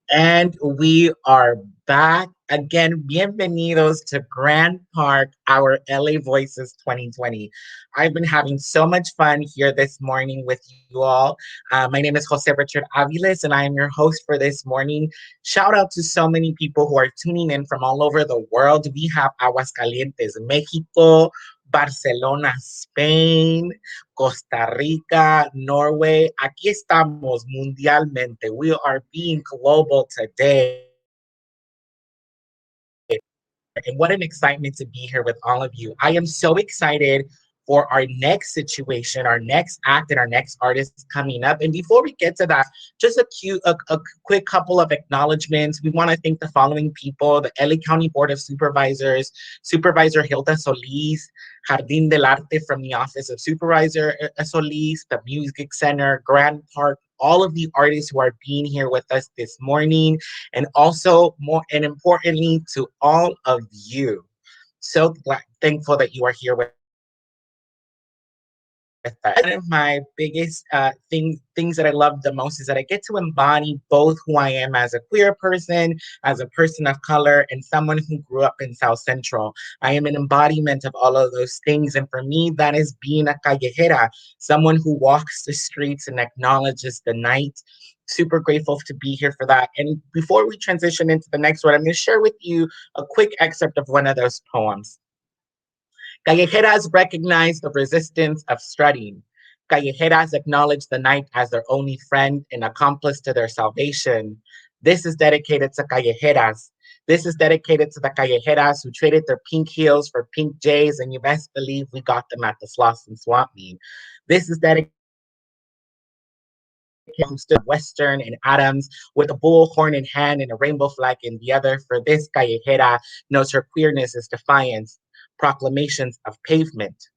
And we are back again. Bienvenidos to Grand Park, our LA Voices 2020. I've been having so much fun here this morning with you all. My name is Jose Richard Aviles, and I am your host for this morning. Shout out to so many people who are tuning in from all over the world. We have Aguascalientes, Mexico, Barcelona, Spain, Costa Rica, Norway. Aquí estamos mundialmente. We are being global today. And what an excitement to be here with all of you. I am so excited for our next situation, our next act, and our next artist coming up. And before we get to that, just a quick couple of acknowledgments. We want to thank the following people: the LA County Board of Supervisors, Supervisor Hilda Solis, Jardín del Arte from the Office of Supervisor Solis, the Music Center, Grand Park, all of the artists who are being here with us this morning, and also more and importantly to all of you. So thankful that you are here with that. One of my biggest things that I love the most is that I get to embody both who I am as a queer person, as a person of color, and someone who grew up in South Central. I am an embodiment of all of those things. And for me, that is being a callejera, someone who walks the streets and acknowledges the night. Super grateful to be here for that. And before we transition into the next one, I'm going to share with you a quick excerpt of one of those poems. Callejeras recognize the resistance of strutting. Callejeras acknowledge the night as their only friend and accomplice to their salvation. This is dedicated to callejeras. This is dedicated to the callejeras who traded their pink heels for pink J's, and you best believe we got them at the Sloss and Swamp Meet. This is dedicated who stood Western and Adams with a bullhorn in hand and a rainbow flag in the other. For this callejera knows her queerness is defiance, proclamations of pavement.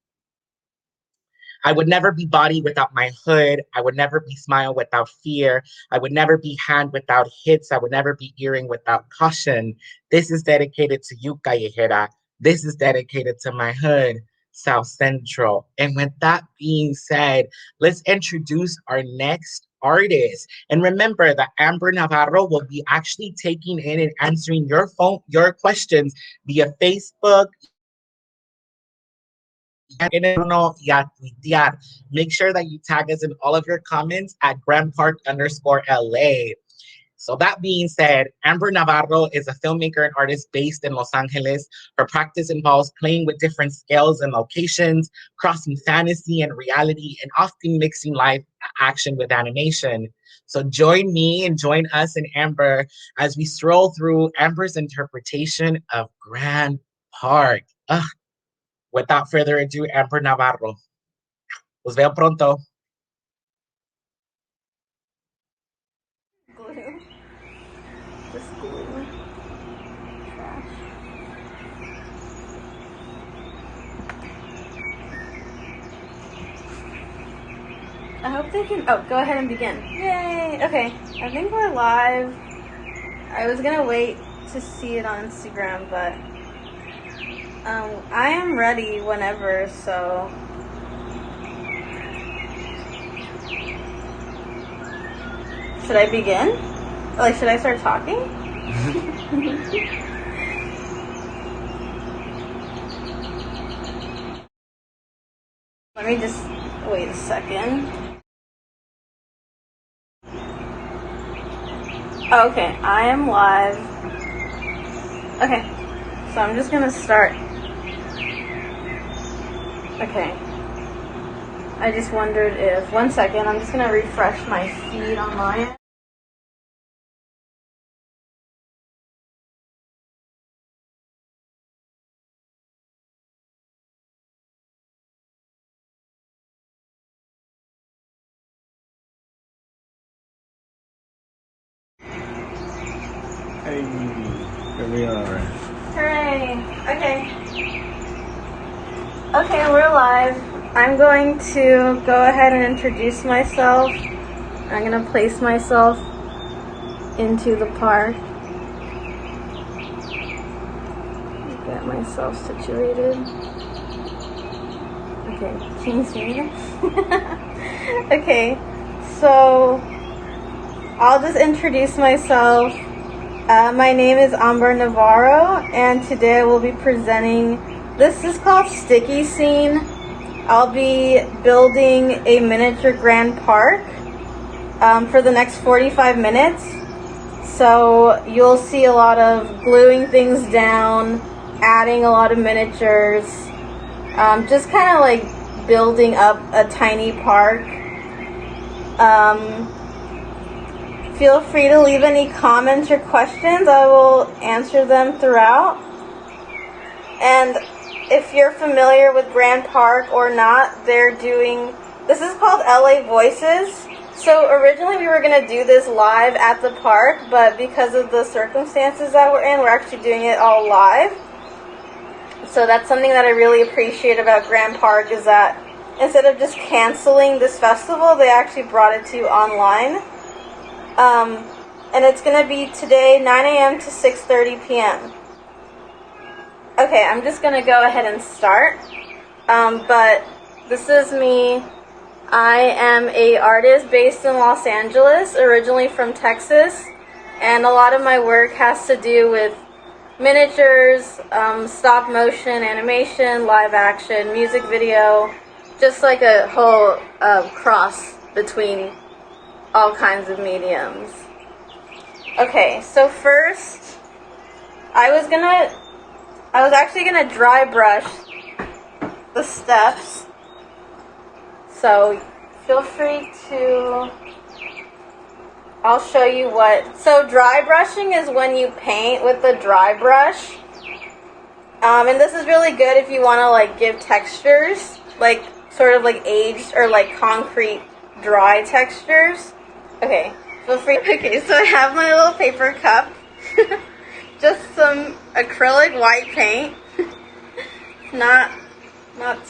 I would never be body without my hood. I would never be smile without fear. I would never be hand without hits. I would never be earring without caution. This is dedicated to you, Callejera. This is dedicated to my hood, South Central. And with that being said, let's introduce our next artist. And remember that Amber Navarro will be actually taking in and answering your questions via Facebook, make sure that you tag us in all of your comments at grandpark_LA. So that being said, Amber Navarro is a filmmaker and artist based in Los Angeles. Her practice involves playing with different scales and locations, crossing fantasy and reality, and often mixing live action with animation. So join me and join us and Amber as we stroll through Amber's interpretation of Grand Park. Without further ado, Amber Navarro. Los veo pronto. Glue. Just glue. Trash. I hope they can. Oh, go ahead and begin. Yay! Okay, I think we're live. I was gonna wait to see it on Instagram, but I am ready whenever, so. Should I begin? Like, should I start talking? Let me just wait a second. Okay, I am live. Okay, so I'm just gonna start. Okay. I just wondered if, 1 second, I'm just gonna refresh my feed on my end. Hey, here we are. Hooray! Okay. Okay, we're live. I'm going to go ahead and introduce myself. I'm gonna place myself into the park. Get myself situated. Okay, can you see me? Okay, so I'll just introduce myself. My name is Ambar Navarro, and today I will be presenting. This is called Sticky Scene. I'll be building a miniature grand park for the next 45 minutes. So you'll see a lot of gluing things down, adding a lot of miniatures, just kind of like building up a tiny park. Feel free to leave any comments or questions. I will answer them throughout. And if you're familiar with Grand Park or not, this is called LA Voices. So originally we were going to do this live at the park, but because of the circumstances that we're in, we're actually doing it all live. So that's something that I really appreciate about Grand Park, is that instead of just canceling this festival, they actually brought it to you online. And it's going to be today, 9 a.m. to 6:30 p.m. Okay, I'm just going to go ahead and start. But this is me. I am an artist based in Los Angeles, originally from Texas. And a lot of my work has to do with miniatures, stop motion, animation, live action, music video, just like a whole cross between all kinds of mediums. Okay, so first, I was actually gonna dry brush the steps. So feel free to, I'll show you what. So dry brushing is when you paint with the dry brush. And this is really good if you wanna like give textures, like sort of like aged or like concrete dry textures. Okay, feel free. Okay, so I have my little paper cup. Just some acrylic white paint. Not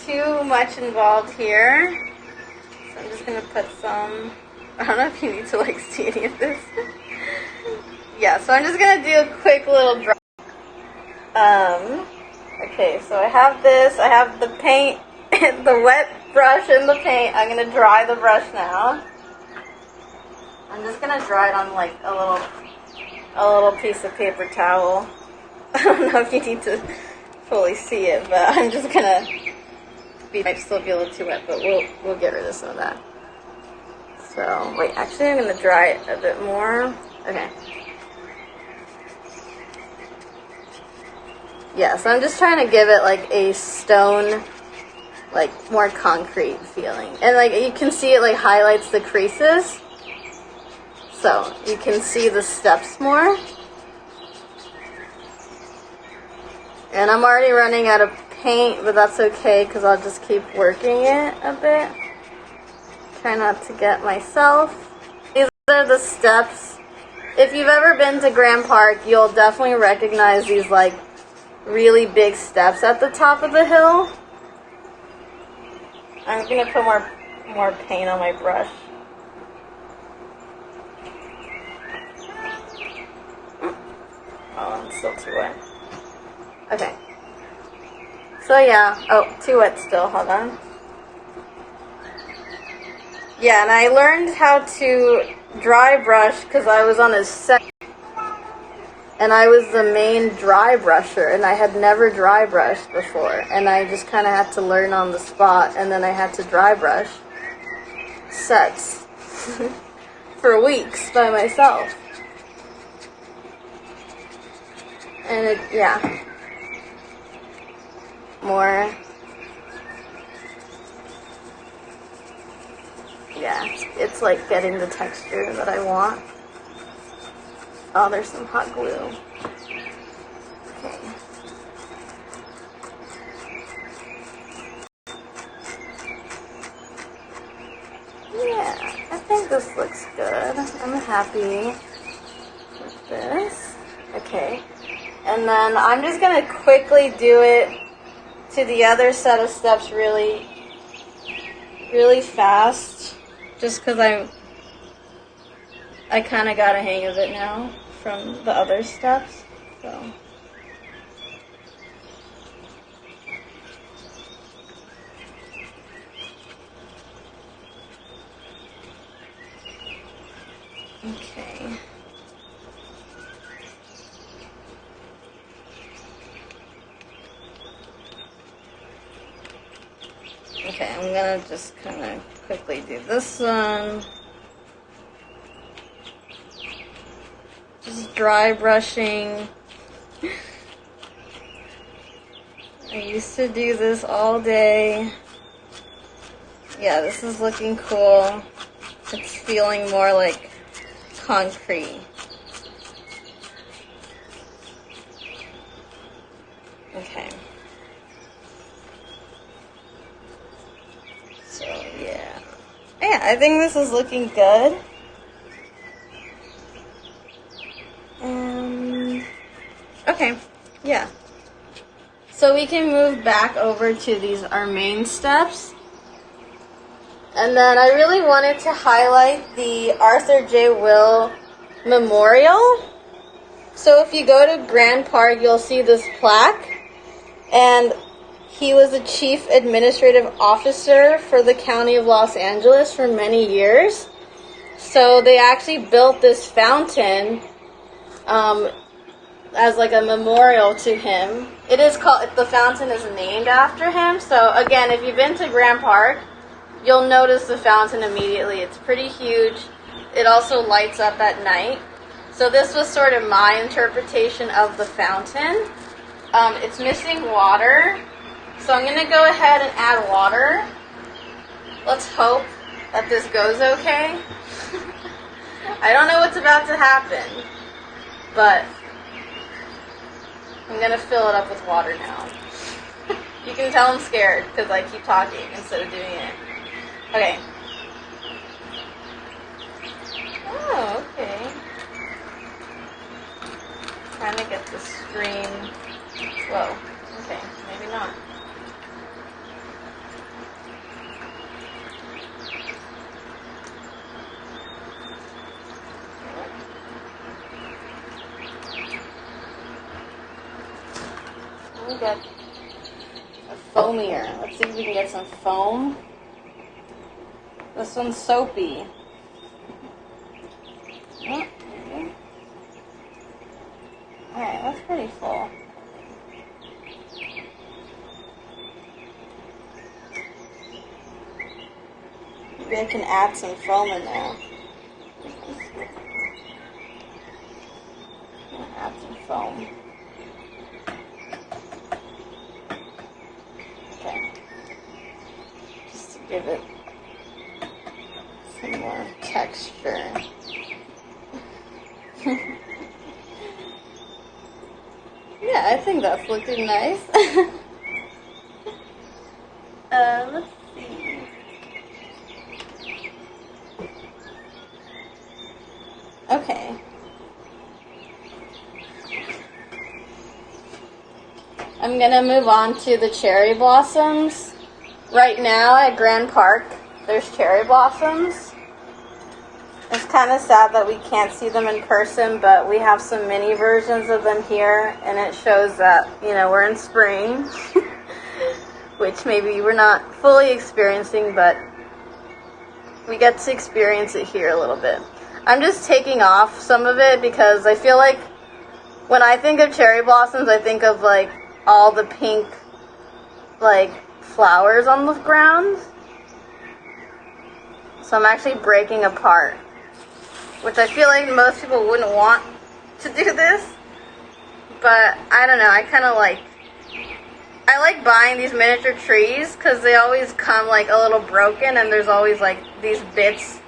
too much involved here. So I'm just gonna put some, I don't know if you need to like see any of this. Yeah, so I'm just gonna do a quick little dry. Okay, so I have this, I have the paint, the wet brush and the paint. I'm gonna dry the brush now. I'm just gonna dry it on like a little piece of paper towel. I don't know if you need to fully see it, but I'm just gonna might still be a little too wet, but we'll get rid of some of that. So wait, actually I'm gonna dry it a bit more. Okay. Yeah, so I'm just trying to give it like a stone, like more concrete feeling. And like you can see it like highlights the creases. So you can see the steps more. And I'm already running out of paint, but that's okay because I'll just keep working it a bit. Try not to get myself. These are the steps. If you've ever been to Grand Park, you'll definitely recognize these like really big steps at the top of the hill. I'm gonna put more paint on my brush. Oh, I'm still too wet. Okay. So yeah, oh, too wet still, hold on. Yeah, and I learned how to dry brush because I was on a set. And I was the main dry brusher, and I had never dry brushed before. And I just kind of had to learn on the spot, and then I had to dry brush sets for weeks by myself. And it, yeah, more, yeah, it's like getting the texture that I want. Oh, there's some hot glue. Okay. Yeah, I think this looks good. I'm happy with this. Okay. And then I'm just going to quickly do it to the other set of steps really fast. Just because I kind of got a hang of it now from the other steps. So. Okay. Okay, I'm gonna just kind of quickly do this one. Just dry brushing. I used to do this all day. Yeah, this is looking cool. It's feeling more like concrete. Okay. So, yeah. Yeah, I think this is looking good. Okay, yeah. So we can move back over to these, our main steps. And then I really wanted to highlight the Arthur J. Will Memorial. So if you go to Grand Park, you'll see this plaque. And he was the chief administrative officer for the county of Los Angeles for many years. So they actually built this fountain as like a memorial to him. It is called, the fountain is named after him. So again, if you've been to Grand Park, you'll notice the fountain immediately. It's pretty huge. It also lights up at night. So this was sort of my interpretation of the fountain. It's missing water. So I'm going to go ahead and add water. Let's hope that this goes okay. I don't know what's about to happen, but I'm going to fill it up with water now. You can tell I'm scared because I keep talking instead of doing it. Okay. Oh, okay. Trying to get the stream. Whoa. Okay, maybe not. Let me get a foamier. Let's see if we can get some foam. This one's soapy. Oh, maybe. Alright, that's pretty full. Maybe I can add some foam in there. Add some foam. Okay. Just to give it some more texture. Yeah, I think that's looking nice. Let's see. Okay. I'm gonna move on to the cherry blossoms. Right now at Grand Park, there's cherry blossoms. It's kind of sad that we can't see them in person, but we have some mini versions of them here, and it shows that, you know, we're in spring, which maybe we're not fully experiencing, but we get to experience it here a little bit. I'm just taking off some of it because I feel like when I think of cherry blossoms, I think of like all the pink like flowers on the ground. So I'm actually breaking apart, which I feel like most people wouldn't want to do this, but I don't know, I like buying these miniature trees because they always come like a little broken, and there's always like these bits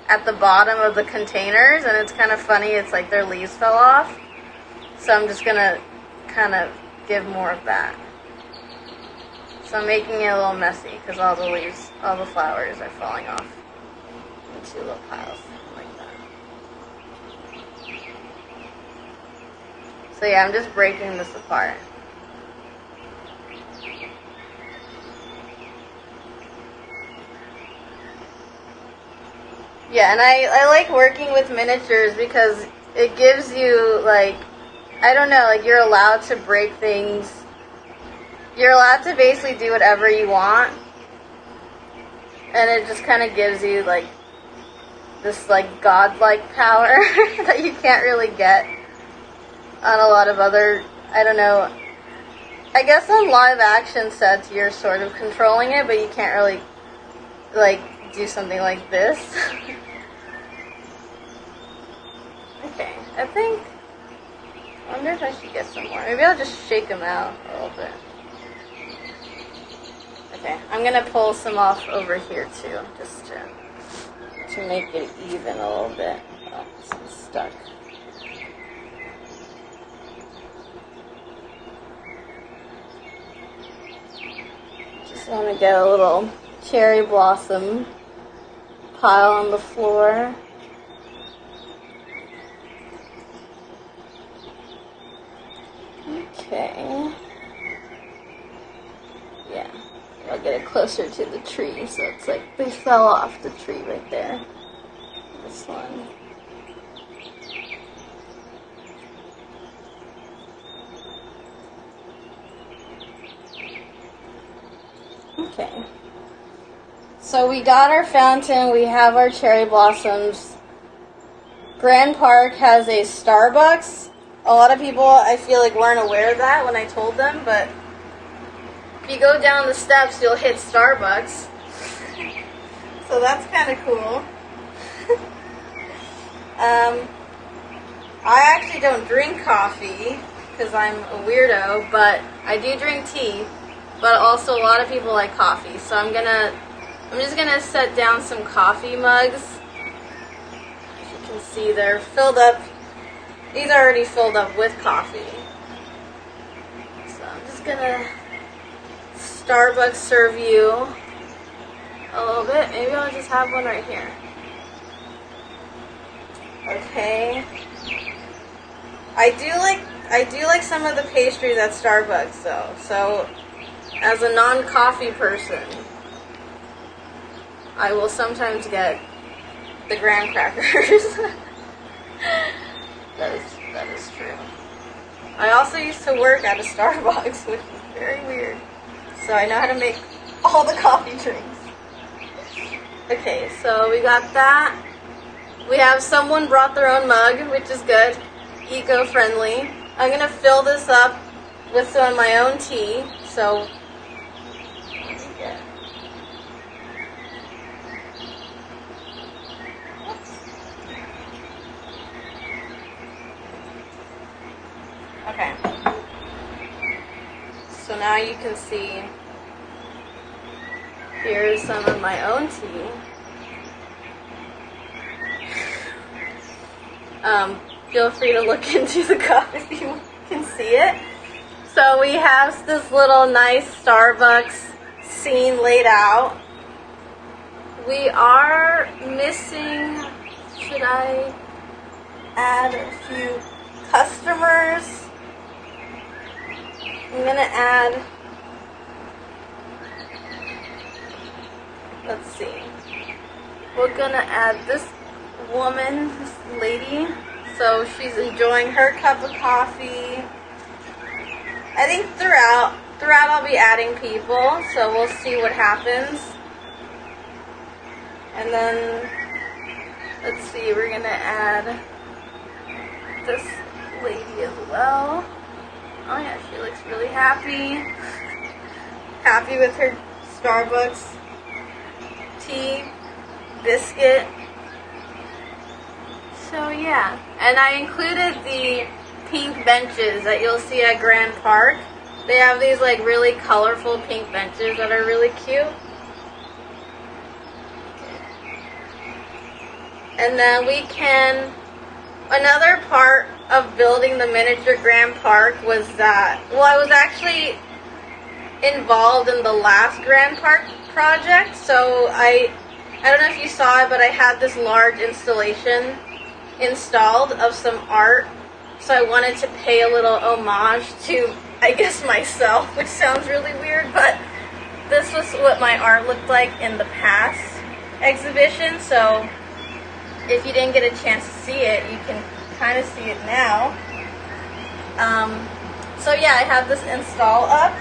at the bottom of the containers, and it's kind of funny, it's like their leaves fell off. So I'm just gonna kind of give more of that. So I'm making it a little messy because all the leaves, all the flowers are falling off into little piles like that. So yeah, I'm just breaking this apart. Yeah, and I like working with miniatures because it gives you, like, I don't know, like, you're allowed to break things. You're allowed to basically do whatever you want. And it just kind of gives you, like, this, like, godlike power that you can't really get on a lot of other, I don't know. I guess on live action sets you're sort of controlling it, but you can't really, like, do something like this. Okay, I wonder if I should get some more. Maybe I'll just shake them out a little bit. Okay, I'm gonna pull some off over here too, just to make it even a little bit. Oh, it's stuck. Just want to get a little cherry blossom pile on the floor. Okay. Yeah. I'll get it closer to the tree so it's like they fell off the tree right there. This one. Okay. So we got our fountain, we have our cherry blossoms. Grand Park has a Starbucks. A lot of people, I feel like, weren't aware of that when I told them, but if you go down the steps, you'll hit Starbucks. So that's kind of cool. I actually don't drink coffee because I'm a weirdo, but I do drink tea. But also a lot of people like coffee, so I'm just gonna set down some coffee mugs. As you can see, they're filled up. These are already filled up with coffee. So I'm just gonna Starbucks serve you a little bit. Maybe I'll just have one right here. Okay. I do like some of the pastries at Starbucks though. So as a non-coffee person, I will sometimes get the graham crackers. That is true. I also used to work at a Starbucks, which is very weird. So I know how to make all the coffee drinks. Okay, so we got that. We have someone brought their own mug, which is good. Eco-friendly. I'm going to fill this up with some of my own tea. So, okay. So now you can see, here's some of my own tea. Feel free to look into the cup if you can see it. So we have this little nice Starbucks scene laid out. We are missing, should I add a few customers? I'm gonna add, let's see. We're gonna add this woman, this lady. So she's enjoying her cup of coffee. I think throughout I'll be adding people, so we'll see what happens. And then, let's see, we're gonna add this lady as well. Oh yeah, she looks really happy. Happy with her Starbucks tea, biscuit. So yeah, and I included the pink benches that you'll see at Grand Park. They have these like really colorful pink benches that are really cute. And then another part of building the miniature Grand Park was that, well, I was actually involved in the last Grand Park project, so I don't know if you saw it, but I had this large installation installed of some art, so I wanted to pay a little homage to, I guess, myself, which sounds really weird, but this was what my art looked like in the past exhibition, so if you didn't get a chance to see it, you can kind of see it now. So yeah, I have this install up.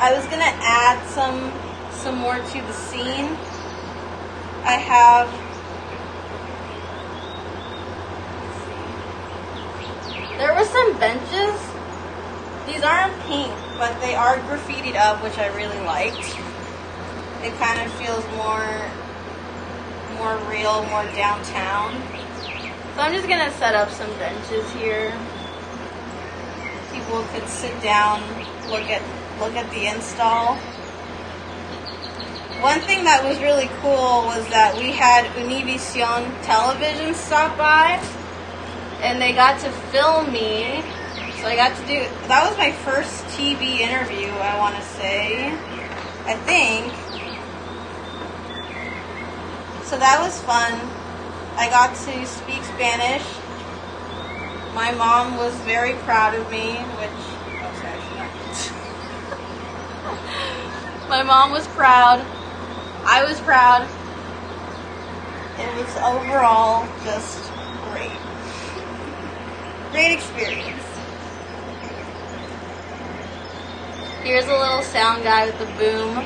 I was gonna add some more to the scene. I have, there were some benches These aren't pink, but they are graffitied up, which I really liked. It kind of feels more real, more downtown. So I'm just gonna set up some benches here. People could sit down, look at the install. One thing that was really cool was that we had Univision Television stop by, and they got to film me. So I got to do, that was my first TV interview, I want to say, I think. So that was fun. I got to speak Spanish. My mom was very proud of me, which, oh sorry, my mom was proud. I was proud. It was overall just great. Great experience. Here's a little sound guy with the boom.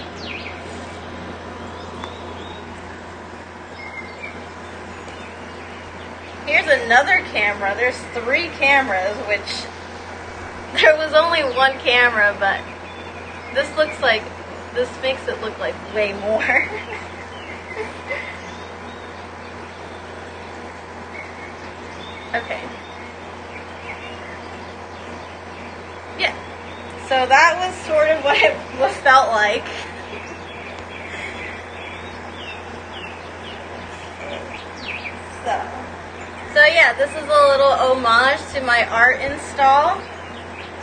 Here's another camera. There's 3 cameras, which there was only 1 camera, but this makes it look like way more. Okay. Yeah. So that was sort of what it felt like. So yeah, this is a little homage to my art install.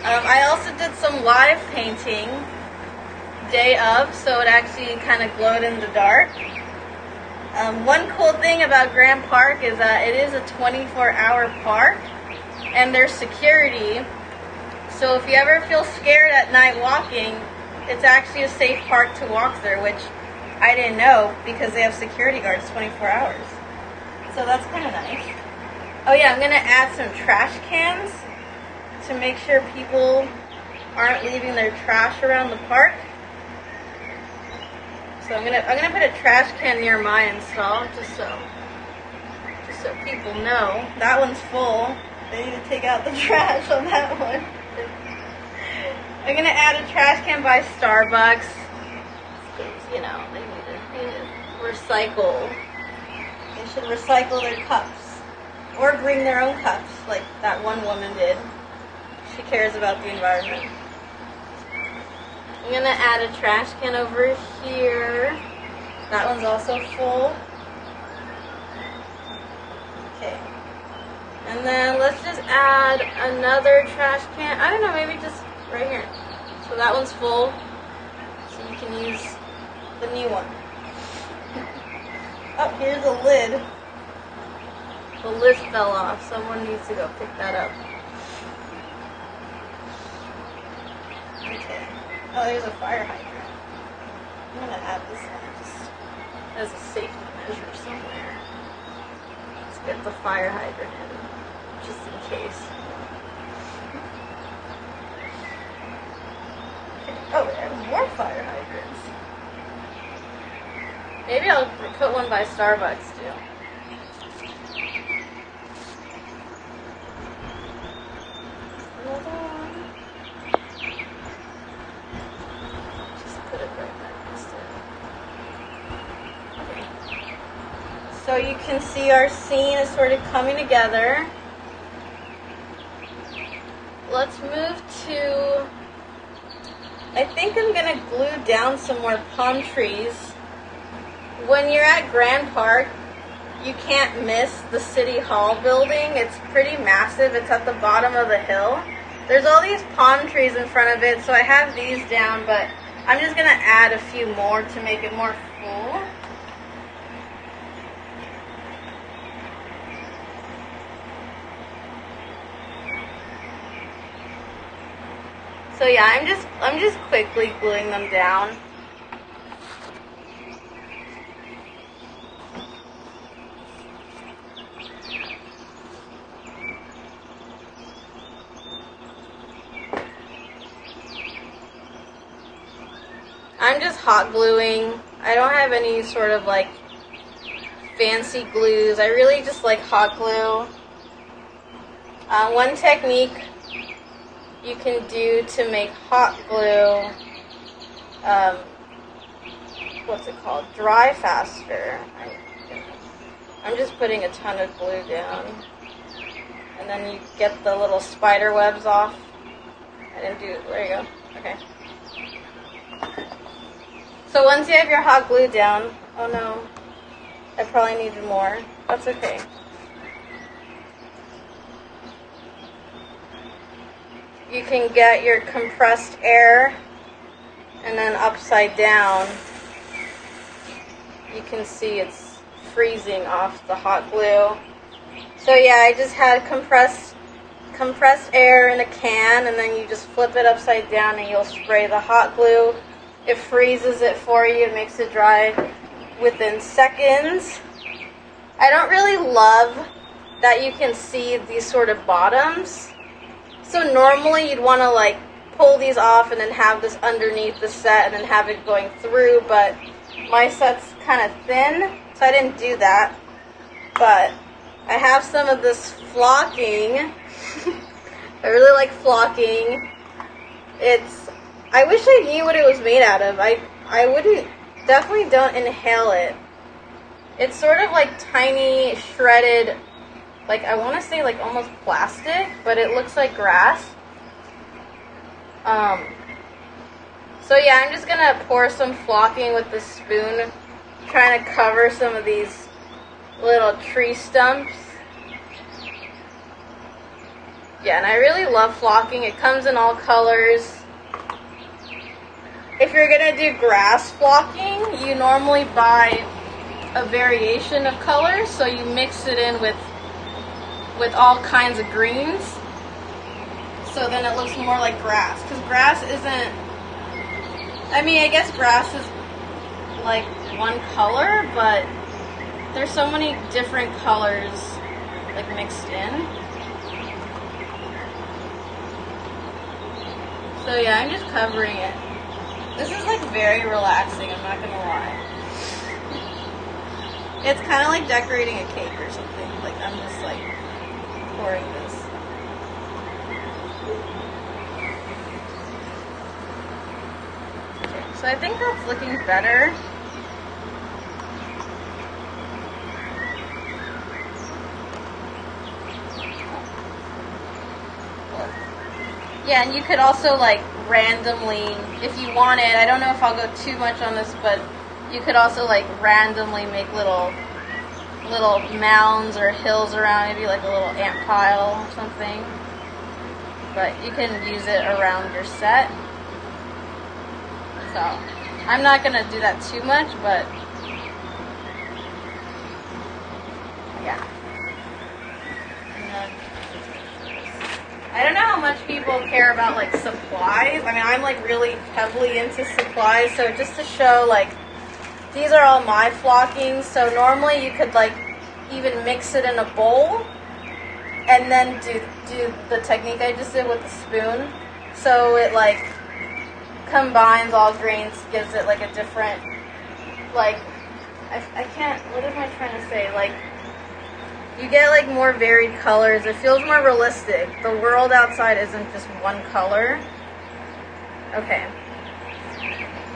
I also did some live painting day of, so it actually kind of glowed in the dark. One cool thing about Grand Park is that it is a 24-hour park, and there's security. So if you ever feel scared at night walking, it's actually a safe park to walk through, which I didn't know because they have security guards 24 hours. So that's kind of nice. Oh yeah, I'm going to add some trash cans to make sure people aren't leaving their trash around the park. So I'm gonna put a trash can near my install just so people know. That one's full. They need to take out the trash on that one. I'm gonna add a trash can by Starbucks. You know, they need to recycle. They should recycle their cups. Or bring their own cups, like that one woman did. She cares about the environment. I'm gonna add a trash can over here. That one's also full. Okay. And then let's just add another trash can. I don't know, maybe just right here. So that one's full. So you can use the new one. Oh, here's a lid. The lid fell off. Someone needs to go pick that up. Okay. Oh, there's a fire hydrant. I'm gonna add this one just as a safety measure somewhere. Let's get the fire hydrant in, just in case. Okay. Oh, we have more fire hydrants. Maybe I'll put one by Starbucks too. Another one. So you can see our scene is sort of coming together. Let's move to, I think I'm going to glue down some more palm trees. When you're at Grand Park, you can't miss the City Hall building. It's pretty massive. It's at the bottom of the hill. There's all these palm trees in front of it, so I have these down, but I'm just going to add a few more to make it more full. So yeah, I'm just quickly gluing them down. I'm just hot gluing. I don't have any sort of like fancy glues. I really just like hot glue. One technique you can do to make hot glue, what's it called? Dry faster. I'm just putting a ton of glue down. And then you get the little spider webs off. I didn't do it. There you go. Okay. So once you have your hot glue down, oh no, I probably needed more. That's okay. You can get your compressed air, and then upside down, you can see it's freezing off the hot glue. So yeah, I just had compressed air in a can, and then you just flip it upside down and you'll spray the hot glue. It freezes it for you, it makes it dry within seconds. I don't really love that you can see these sort of bottoms. So normally you'd want to like pull these off and then have this underneath the set and then have it going through, but my set's kind of thin, so I didn't do that. But I have some of this flocking. I really like flocking. I wish I knew what it was made out of. I definitely don't inhale it. It's sort of like tiny shredded, like I want to say like almost plastic, but it looks like grass. So yeah, I'm just gonna pour some flocking with the spoon, trying to cover some of these little tree stumps. Yeah, and I really love flocking. It comes in all colors. If you're gonna do grass flocking, you normally buy a variation of colors, so you mix it in with all kinds of greens, so then it looks more like grass, because grass isn't, I mean, I guess grass is like one color, but there's so many different colors like mixed in. So yeah, I'm just covering it. This is like very relaxing, I'm not gonna lie. It's kind of like decorating a cake or something. Like I'm just like pouring this. Okay, so I think that's looking better. Yeah, and you could also like randomly, if you wanted, I don't know if I'll go too much on this, but you could also like randomly make little mounds or hills around, maybe like a little ant pile or something. But you can use it around your set. So I'm not gonna do that too much, but yeah. I don't know how much people care about like supplies. I mean, I'm like really heavily into supplies, so just to show like these are all my flockings. So normally you could like even mix it in a bowl and then do the technique I just did with the spoon. So it like combines all grains, gives it like a different, like, I can't, what am I trying to say? Like, you get like more varied colors. It feels more realistic. The world outside isn't just one color. Okay.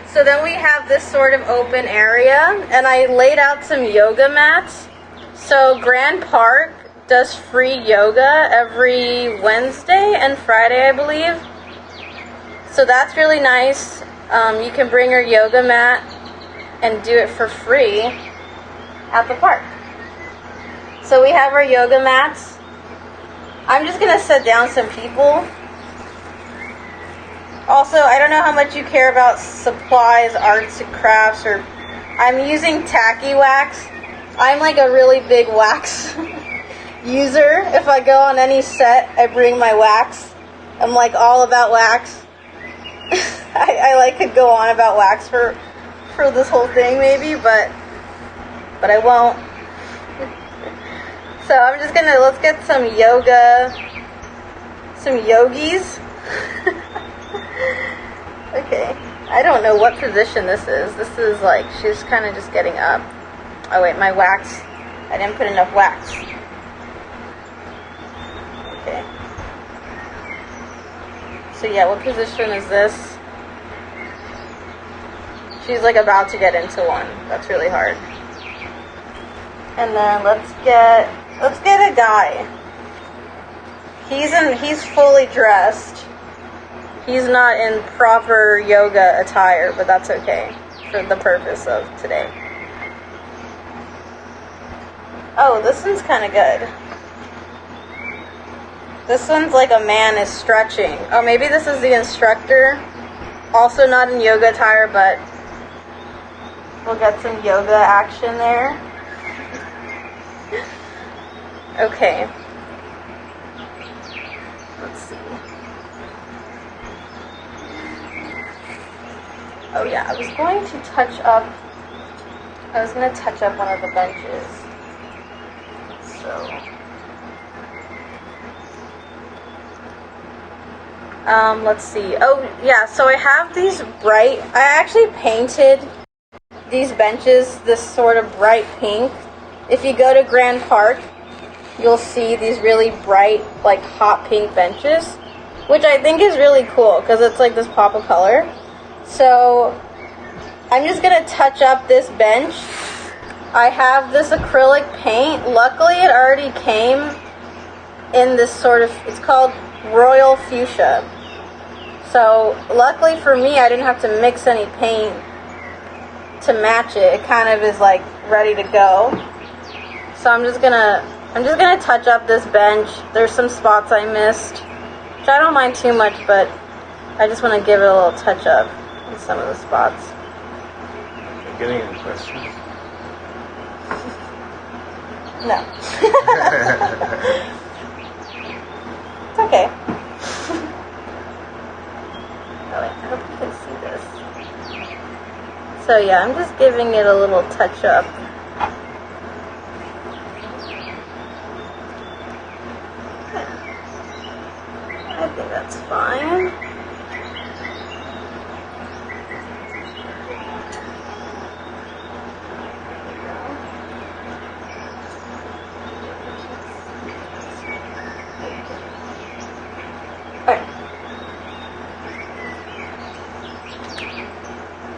So then we have this sort of open area, and I laid out some yoga mats. So Grand Park does free yoga every Wednesday and Friday, I believe. So that's really nice. You can bring your yoga mat and do it for free at the park. So we have our yoga mats. I'm just gonna set down some people. Also, I don't know how much you care about supplies, arts and crafts, or I'm using tacky wax. I'm like a really big wax user. If I go on any set, I bring my wax. I'm like all about wax. I like could go on about wax for this whole thing maybe, but I won't. So I'm just gonna, let's get some yogis. Okay, I don't know what position this is. This is like, she's kind of just getting up. Oh wait, my wax, I didn't put enough wax. Okay. So yeah, what position is this? She's like about to get into one. That's really hard. And then let's get a guy. He's fully dressed. He's not in proper yoga attire, but that's okay for the purpose of today. Oh, this one's kind of good. This one's like a man is stretching. Oh, maybe this is the instructor. Also not in yoga attire, but we'll get some yoga action there. Okay. Let's see. Oh yeah, I was going to touch up one of the benches. So let's see. Oh yeah, so I have these I actually painted these benches this sort of bright pink. If you go to Grand Park, you'll see these really bright, like hot pink benches, which I think is really cool because it's like this pop of color. So I'm just gonna touch up this bench. I have this acrylic paint. Luckily, it already came in this sort of, it's called Royal Fuchsia. So luckily for me, I didn't have to mix any paint to match it. It kind of is like ready to go. So I'm just gonna touch up this bench. There's some spots I missed, which I don't mind too much, but I just want to give it a little touch up in some of the spots. You getting any questions? No. It's okay. Oh, wait, I hope you can see this. So yeah, I'm just giving it a little touch up. I think that's fine. Okay.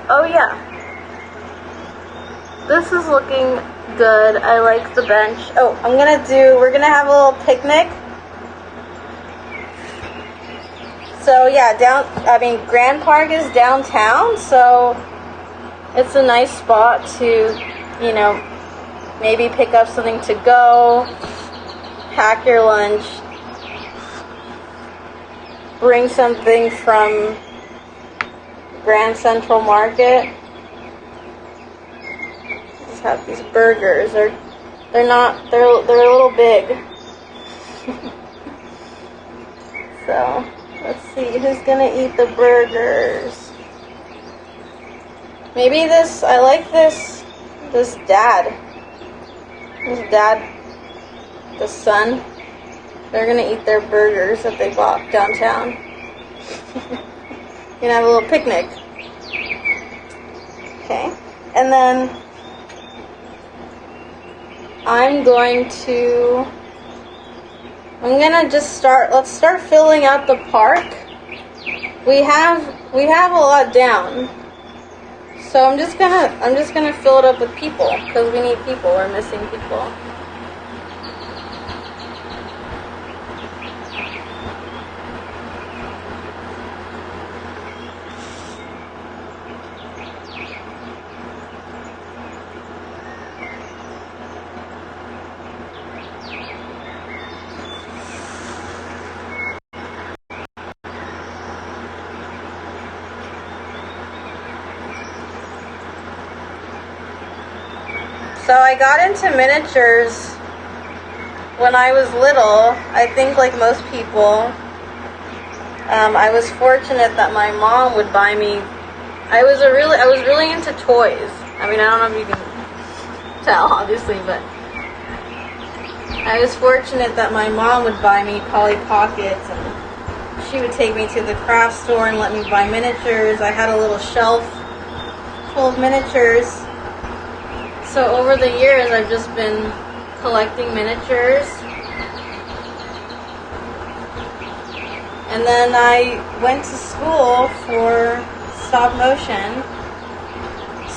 Oh yeah. This is looking good. I like the bench. Oh, we're gonna have a little picnic. So yeah, Grand Park is downtown, so it's a nice spot to, maybe pick up something to go, pack your lunch, bring something from Grand Central Market. Just have these burgers. They're a little big. So let's see who's gonna eat the burgers. Maybe I like this dad. This dad, the son. They're gonna eat their burgers that they bought downtown. Gonna have a little picnic. Okay. And then let's start filling out the park. We have a lot down. So I'm just gonna fill it up with people because we need people. We're missing people. So I got into miniatures when I was little. I think like most people, I was fortunate that my mom would buy me. I was really into toys. I mean, I don't know if you can tell, obviously, but I was fortunate that my mom would buy me Polly Pockets, and she would take me to the craft store and let me buy miniatures. I had a little shelf full of miniatures. So over the years, I've just been collecting miniatures. And then I went to school for stop motion.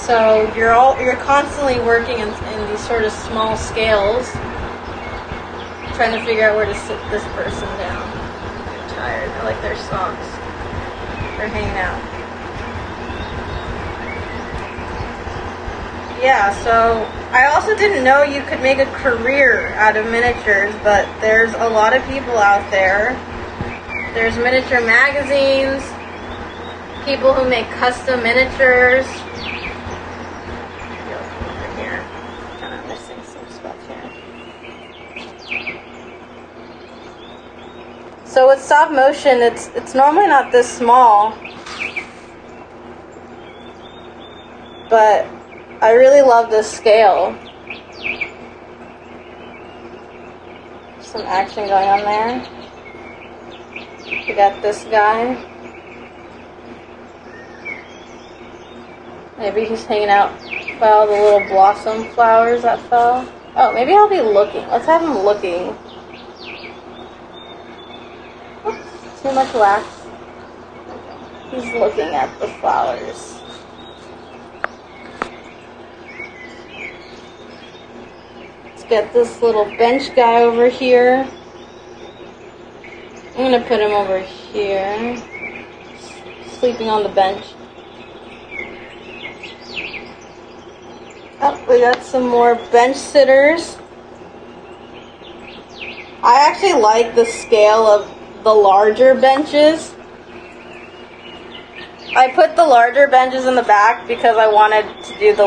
So you're constantly working in these sort of small scales, trying to figure out where to sit this person down. They're tired. I like their socks. They're hanging out. Yeah, so I also didn't know you could make a career out of miniatures, but there's a lot of people out there. There's miniature magazines, people who make custom miniatures. Over here, kind of missing some stuff here. So with stop motion, it's normally not this small, but I really love this scale. Some action going on there. We got this guy. Maybe he's hanging out by all the little blossom flowers that fell. Oh, maybe I'll be looking. Let's have him looking. Oops, too much wax. He's looking at the flowers. Get this little bench guy over here. I'm gonna put him over here, sleeping on the bench. Oh, we got some more bench sitters. I actually like the scale of the larger benches. I put the larger benches in the back because I wanted to do the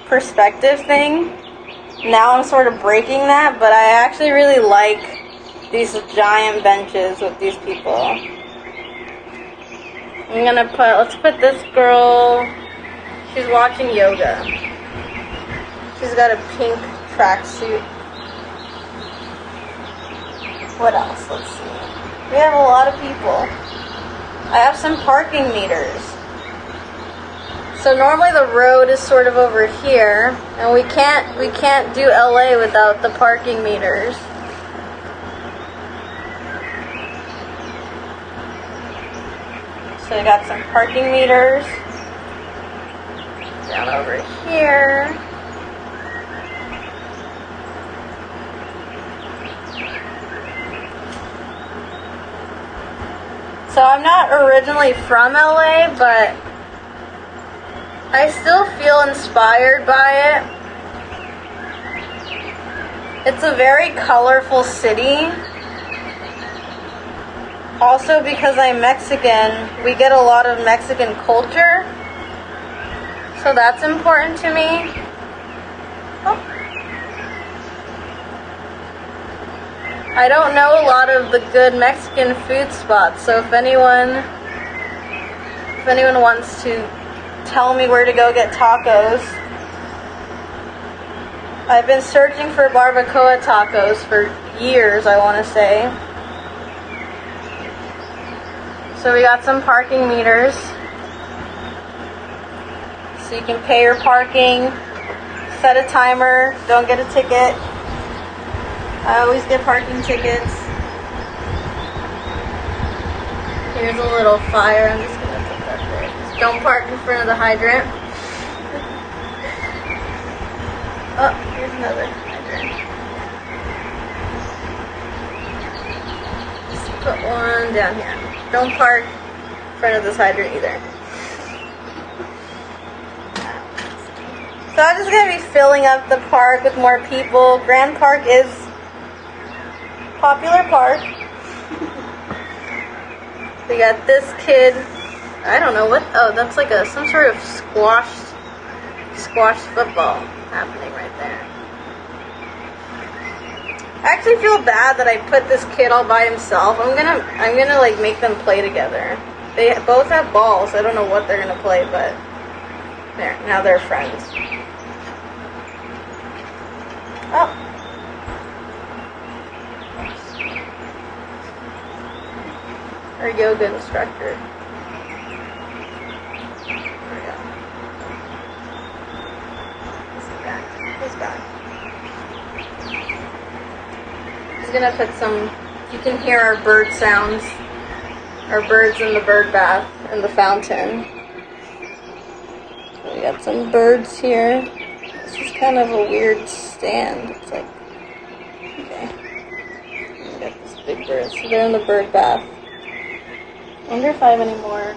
perspective thing. Now I'm sort of breaking that, but I actually really like these giant benches with these people. Let's put this girl, she's watching yoga. She's got a pink tracksuit. What else? Let's see. We have a lot of people. I have some parking meters. So normally the road is sort of over here, and we can't do LA without the parking meters. So I got some parking meters down over here. So I'm not originally from LA, but I still feel inspired by it. It's a very colorful city. Also, because I'm Mexican, we get a lot of Mexican culture. So that's important to me. Oh. I don't know a lot of the good Mexican food spots, so if anyone wants to tell me where to go get tacos. I've been searching for barbacoa tacos for years, I want to say. So we got some parking meters. So you can pay your parking, set a timer, don't get a ticket. I always get parking tickets. Here's a little fire. I'm just going to put that there. Don't park in front of the hydrant. Oh, here's another hydrant. Just put one down here. Don't park in front of this hydrant either. So I'm just going to be filling up the park with more people. Grand Park is a popular park. We got this kid. I don't know what. Oh, that's like some sort of squash football happening right there. I actually feel bad that I put this kid all by himself. I'm gonna like make them play together. They both have balls. I don't know what they're gonna play, but now they're friends. Oh. Our yoga instructor. He's back. He's gonna put some, you can hear our bird sounds Our birds in the bird bath and the fountain. We got some birds here. This is kind of a weird stand. It's like, okay. We got this big bird. So they're in the bird bath. I wonder if I have any more.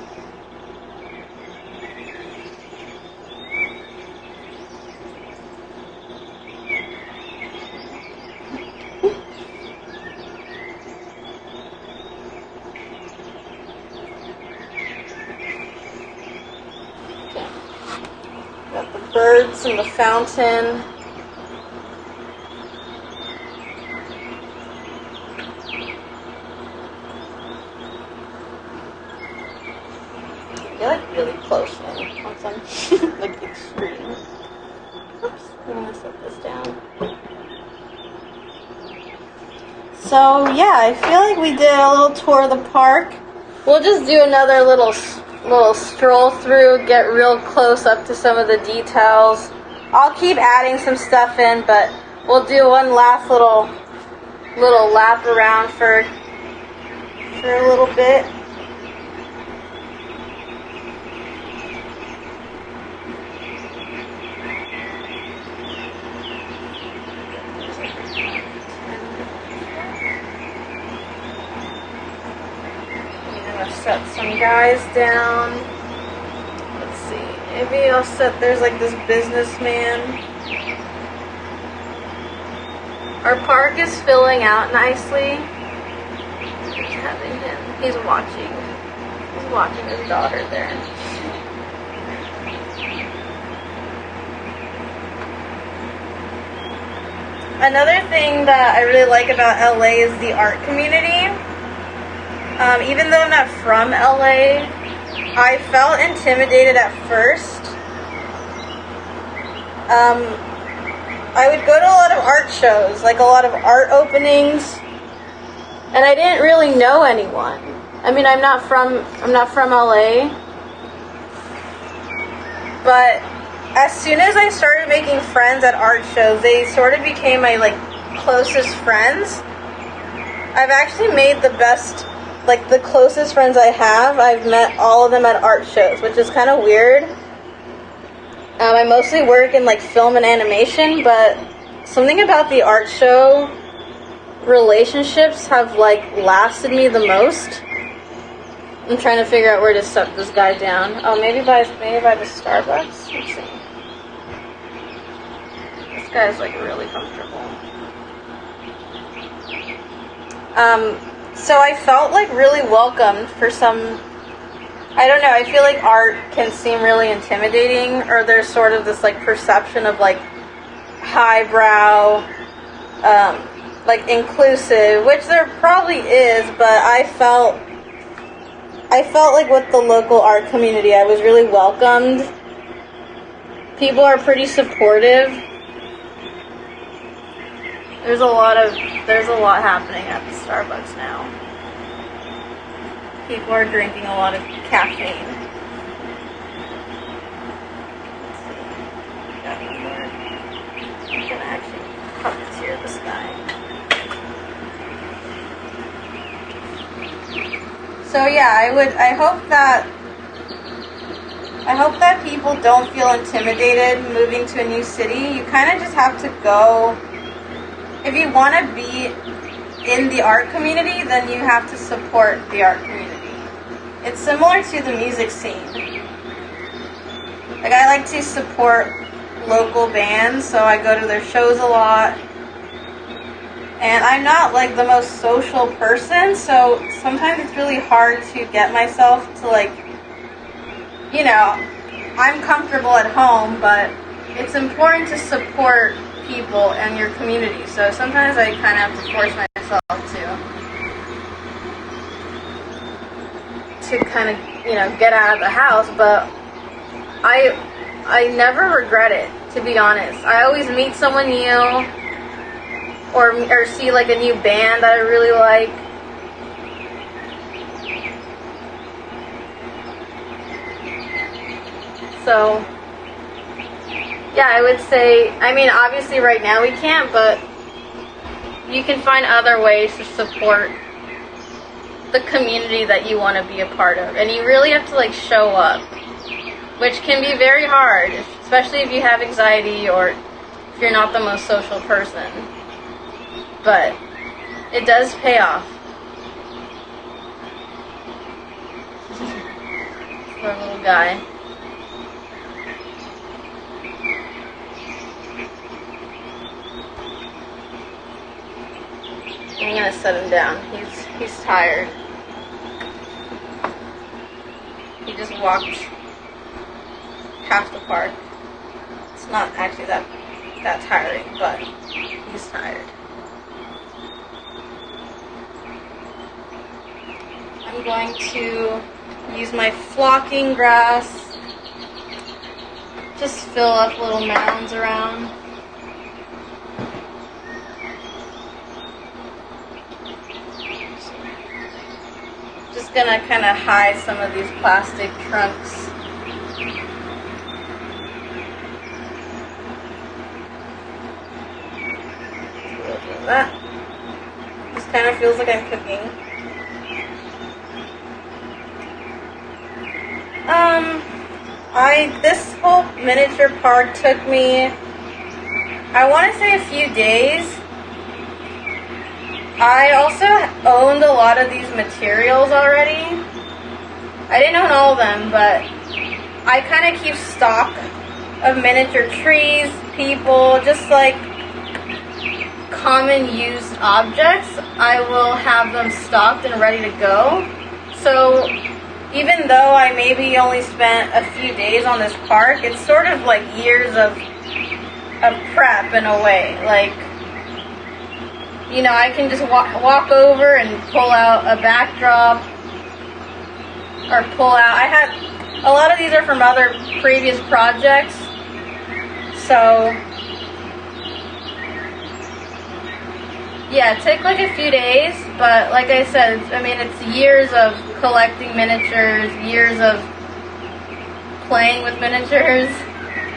Got the birds and the fountain. They're like really close then, on some like extreme. Oops, I'm gonna set this down. So yeah, I feel like we did a little tour of the park. We'll just do another little stroll through, get real close up to some of the details. I'll keep adding some stuff in, but we'll do one last little lap around for a little bit. Set some guys down. Let's see. Maybe I'll set. There's like this businessman. Our park is filling out nicely. Just having him. He's watching. He's watching his daughter there. Another thing that I really like about LA is the art community. Even though I'm not from LA, I felt intimidated at first. I would go to a lot of art shows, like a lot of art openings, and I didn't really know anyone. I mean, I'm not from LA, but as soon as I started making friends at art shows, they sort of became my like closest friends. I've actually made the closest friends I have, I've met all of them at art shows, which is kind of weird. I mostly work in like film and animation, but something about the art show relationships have like lasted me the most. I'm trying to figure out where to set this guy down. Oh, maybe by the Starbucks. Let's see. This guy's like really comfortable. So I felt like really welcomed for some, I don't know, I feel like art can seem really intimidating, or there's sort of this like perception of like highbrow, like inclusive, which there probably is, but I felt like with the local art community, I was really welcomed. People are pretty supportive. There's a lot happening at the Starbucks now. People are drinking a lot of caffeine. Let's see. Got one more. I'm gonna actually puppeteer this guy. So yeah, I hope that people don't feel intimidated moving to a new city. You kind of just have to go. If you want to be in the art community, then you have to support the art community. It's similar to the music scene. Like, I like to support local bands, so I go to their shows a lot. And I'm not like the most social person, so sometimes it's really hard to get myself to like, you know, I'm comfortable at home, but it's important to support people and your community. So sometimes I kind of have to force myself to kind of, you know, get out of the house, but I never regret it, to be honest. I always meet someone new or see like a new band that I really like. So yeah, I would say, I mean, obviously right now we can't, but you can find other ways to support the community that you want to be a part of, and you really have to like show up, which can be very hard, especially if you have anxiety or if you're not the most social person. But it does pay off. Poor little guy. I'm gonna set him down. He's tired. He just walked half the park. It's not actually that tiring, but he's tired. I'm going to use my flocking grass. Just fill up little mounds around. Just gonna kind of hide some of these plastic trunks. That just kind of feels like I'm cooking. This whole miniature park took me, I want to say, a few days. I also owned a lot of these materials already. I didn't own all of them, but I kind of keep stock of miniature trees, people, just like common used objects. I will have them stocked and ready to go. So even though I maybe only spent a few days on this park, it's sort of like years of prep in a way. Like, you know, I can just walk over and pull out a backdrop or pull out. I had a lot of these are from other previous projects, so yeah, it took like a few days, but like I said, I mean, it's years of collecting miniatures, years of playing with miniatures.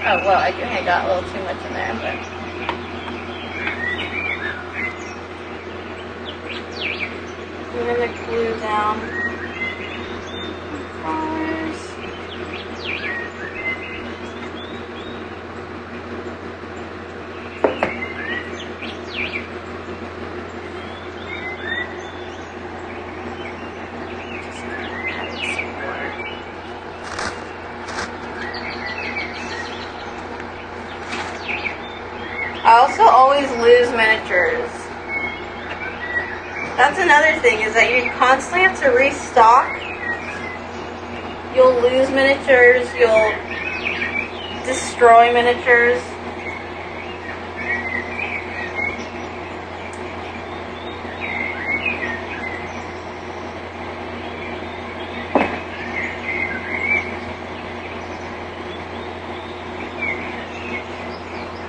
Oh, well, I think I got a little too much in there, but I'm gonna glue down flowers. I also always lose miniatures. That's another thing, is that you constantly have to restock. You'll lose miniatures, you'll destroy miniatures.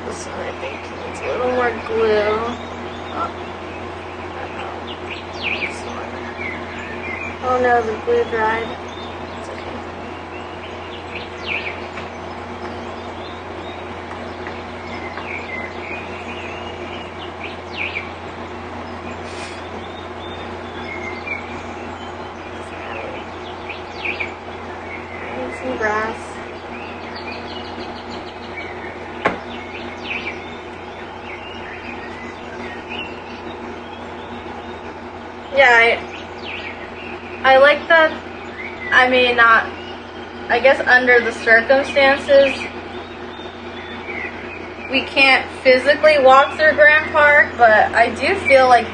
This one I think needs a little more glue. Oh no, the glue dried. It's okay. I need some grass. Yeah, I like that. I mean, not, I guess under the circumstances, we can't physically walk through Grand Park, but I do feel like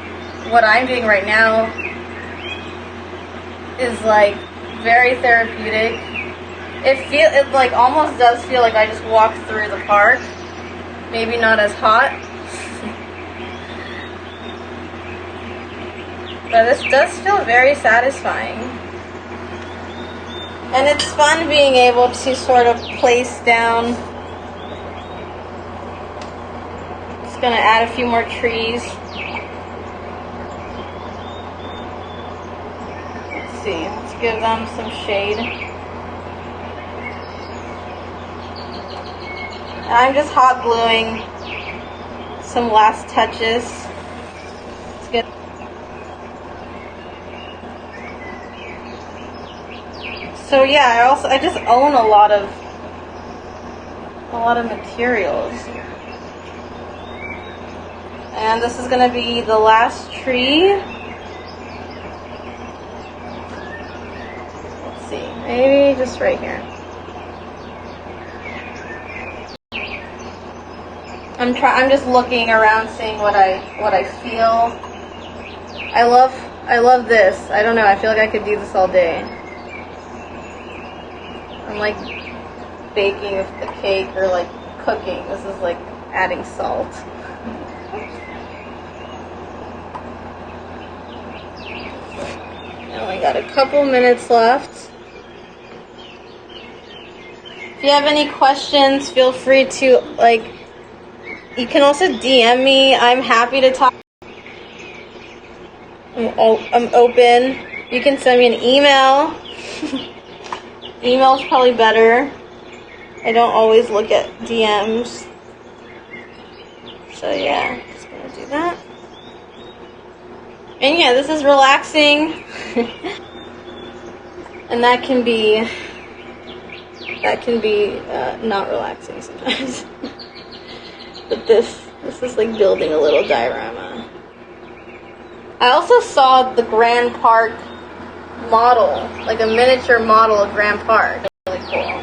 what I'm doing right now is like very therapeutic. It like almost does feel like I just walked through the park. Maybe not as hot. But this does feel very satisfying. And it's fun being able to sort of place down. Just gonna add a few more trees. Let's see, let's give them some shade. And I'm just hot gluing some last touches. Let's get So yeah, I just own a lot of materials. And this is gonna be the last tree. Let's see, maybe just right here. I'm just looking around, seeing what I feel. I love this. I don't know. I feel like I could do this all day. I'm like baking a cake or like cooking. This is like adding salt. I only got a couple minutes left. If you have any questions, feel free to you can also DM me. I'm happy to talk. I'm open. You can send me an email. Email's probably better. I don't always look at DMs. So yeah, just gonna do that. And yeah, this is relaxing. And that can be not relaxing sometimes. But this is like building a little diorama. I also saw the Grand Park model, like a miniature model of Grand Park. Really cool.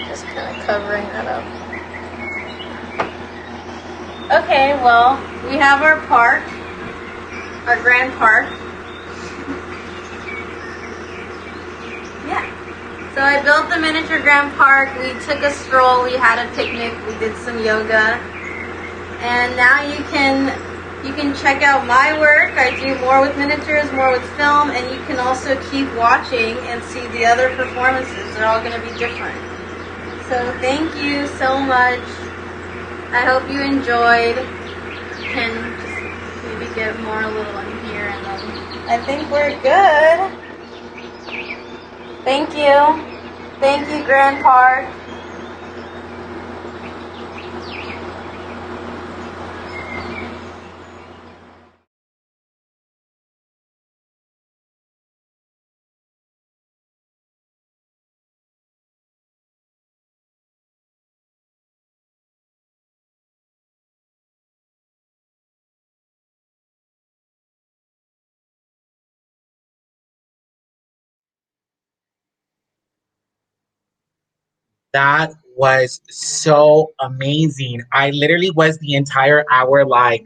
Just kind of covering that up. Okay, well, we have our park, our Grand Park. Yeah. So I built the miniature Grand Park. We took a stroll. We had a picnic. We did some yoga. And now you can check out my work. I do more with miniatures, more with film, and you can also keep watching and see the other performances. They're all going to be different. So thank you so much. I hope you enjoyed. Can just maybe get more a little in here, and then I think we're good. Thank you. Thank you, Grand Park. That was so amazing. I literally was the entire hour like,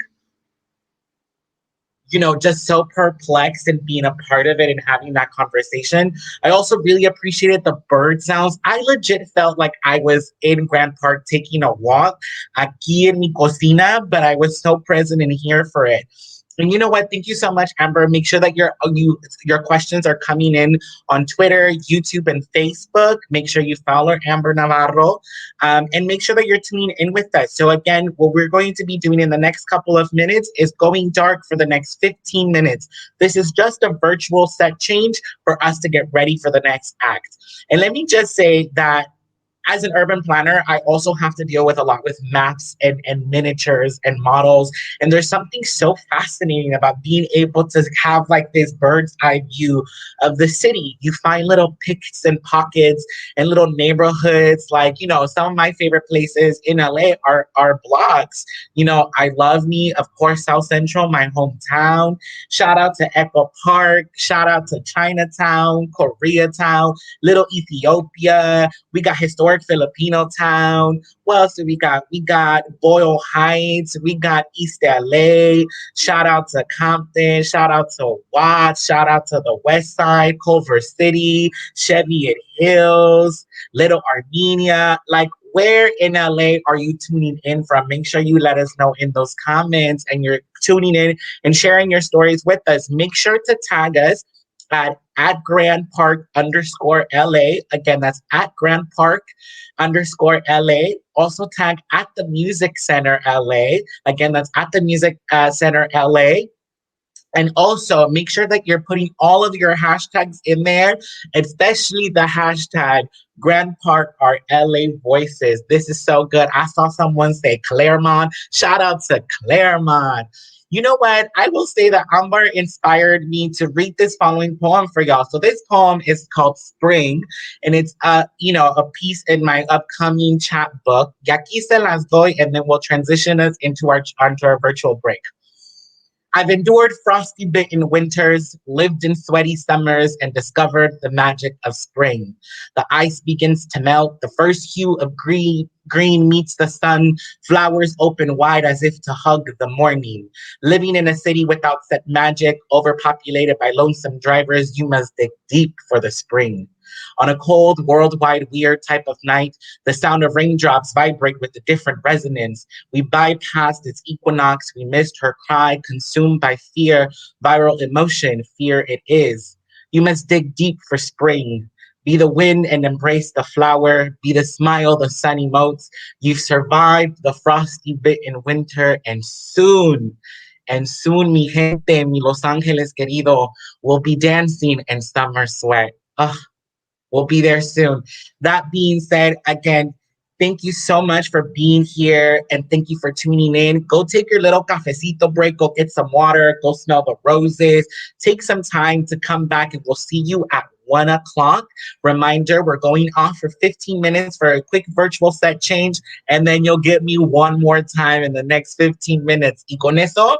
just so perplexed and being a part of it and having that conversation. I also really appreciated the bird sounds. I legit felt like I was in Grand Park taking a walk aquí en mi cocina, but I was so present and here for it. And you know what? Thank you so much, Amber. Make sure that your questions are coming in on Twitter, YouTube, and Facebook. Make sure you follow Amber Navarro, and make sure that you're tuning in with us. So again, what we're going to be doing in the next couple of minutes is going dark for the next 15 minutes. This is just a virtual set change for us to get ready for the next act. And let me just say that as an urban planner, I also have to deal with a lot with maps and miniatures and models. And there's something so fascinating about being able to have like this bird's eye view of the city. You find little picks and pockets and little neighborhoods. Like, some of my favorite places in LA are blocks. I love me, of course, South Central, my hometown. Shout out to Echo Park. Shout out to Chinatown, Koreatown, Little Ethiopia. We got historic Filipino town. What else do we got? We got Boyle Heights. We got East LA. Shout out to Compton. Shout out to Watts. Shout out to the West Side, Culver City, Cheviot Hills, Little Armenia. Like, where in LA are you tuning in from? Make sure you let us know in those comments, and you're tuning in and sharing your stories with us. Make sure to tag us at Grand Park _ LA. Again, that's at Grand Park _ LA. Also tag at the Music Center LA. Again, that's at the Music Center LA. And also make sure that you're putting all of your hashtags in there, especially the hashtag Grand Park are LA Voices. This is so good. I saw someone say Claremont. Shout out to Claremont. You know what? I will say that Ambar inspired me to read this following poem for y'all. So this poem is called Spring, and it's a piece in my upcoming chat book. Y aquí se las doy, and then we'll transition us into our virtual break. I've endured frosty bitten winters, lived in sweaty summers, and discovered the magic of spring. The ice begins to melt, the first hue of green meets the sun, flowers open wide as if to hug the morning. Living in a city without set magic, overpopulated by lonesome drivers, you must dig deep for the spring. On a cold, worldwide, weird type of night, the sound of raindrops vibrate with a different resonance. We bypassed its equinox. We missed her cry, consumed by fear, viral emotion. Fear it is. You must dig deep for spring. Be the wind and embrace the flower. Be the smile the sun emotes. You've survived the frosty bit in winter, and soon, mi gente, mi Los Angeles querido, will be dancing in summer sweat. Ugh, we'll be there soon. That being said, again, thank you so much for being here and thank you for tuning in. Go take your little cafecito break, go get some water, go smell the roses. Take some time to come back and we'll see you at 1 o'clock. Reminder, we're going off for 15 minutes for a quick virtual set change, and then you'll get me one more time in the next 15 minutes. Y con eso,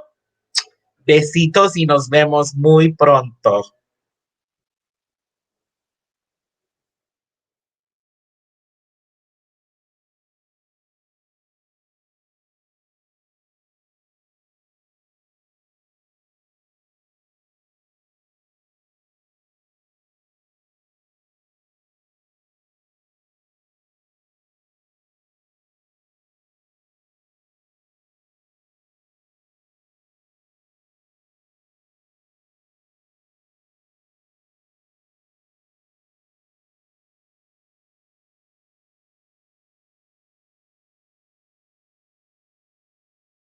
besitos y nos vemos muy pronto.